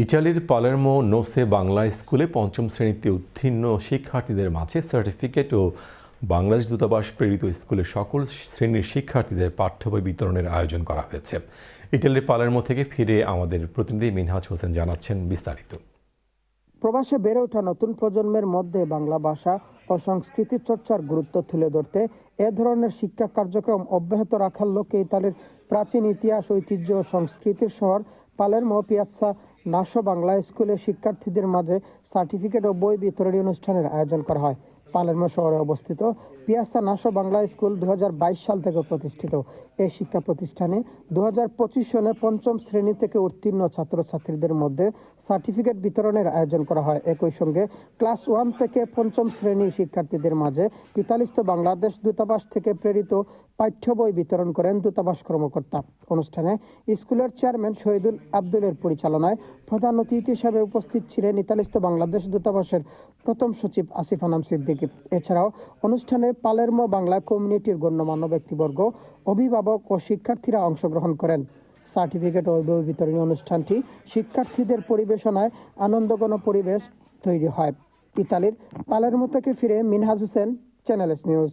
ইটালির পালেরমো নোসে বাংলা স্কুলে পঞ্চম শ্রেণীতে উত্তীর্ণ শিক্ষার্থীদের মাঝে সার্টিফিকেট ও বাংলাদেশ দূতাবাস প্রেরিত স্কুলের সকল শ্রেণীর শিক্ষার্থীদের পাঠ্য বই বিতরণের আয়োজন করা হয়েছে। ইটালির পালেরমো থেকে ফিরে আমাদের প্রতিনিধি মিনহাজ হোসেন জানাচ্ছেন বিস্তারিত। প্রবাসে বেড়ে ওঠা নতুন প্রজন্মের মধ্যে বাংলা ভাষা ও সংস্কৃতি চর্চার গুরুত্ব তুলে ধরতে এ ধরনের শিক্ষা কার্যক্রম অব্যাহত রাখার লক্ষ্যে ইতালির প্রাচীন ইতিহাস, ঐতিহ্য ও সংস্কৃতির শহর পালেরমো পিয়াৎসা নাসো বাংলা স্কুলে শিক্ষার্থীদের মাঝে সার্টিফিকেট ও বই বিতরণী অনুষ্ঠানের আয়োজন করা হয়। পালেরমো শহরে অবস্থিত পিয়াৎসা নাসো বাংলা স্কুল 2022 সাল থেকে প্রতিষ্ঠিত। এই শিক্ষা প্রতিষ্ঠানে 2025 সনে পঞ্চম শ্রেণী থেকে উত্তীর্ণ ছাত্রছাত্রীদের মধ্যে সার্টিফিকেট বিতরণের আয়োজন করা হয়। একই সঙ্গে ক্লাস 1 থেকে পঞ্চম শ্রেণীর শিক্ষার্থীদের মাঝে ইতালিস্থ বাংলাদেশ দূতাবাস থেকে প্রেরিত পাঠ্য বই বিতরণ করেন দূতাবাস কর্মকর্তা। অনুষ্ঠানে স্কুলের চেয়ারম্যান শহীদুল আব্দুলের পরিচালনায় প্রধান অতিথি হিসেবে উপস্থিত ছিলেন ইতালিস্থ বাংলাদেশ দূতাবাসের প্রথম সচিব আসিফ আনাম সিদ্দিকী। এছাড়াও অনুষ্ঠানে পালেরমো বাংলা কমিউনিটির গণ্যমান্য ব্যক্তিবর্গ, অভিভাবক ও শিক্ষার্থীরা অংশগ্রহণ করেন। সার্টিফিকেট ও বই বিতরণী অনুষ্ঠানটি শিক্ষার্থীদের পরিবেশনায় আনন্দঘন পরিবেশ তৈরি হয়। ইতালির পালেরমো থেকে ফিরে Minhaj Hossain, channel S news.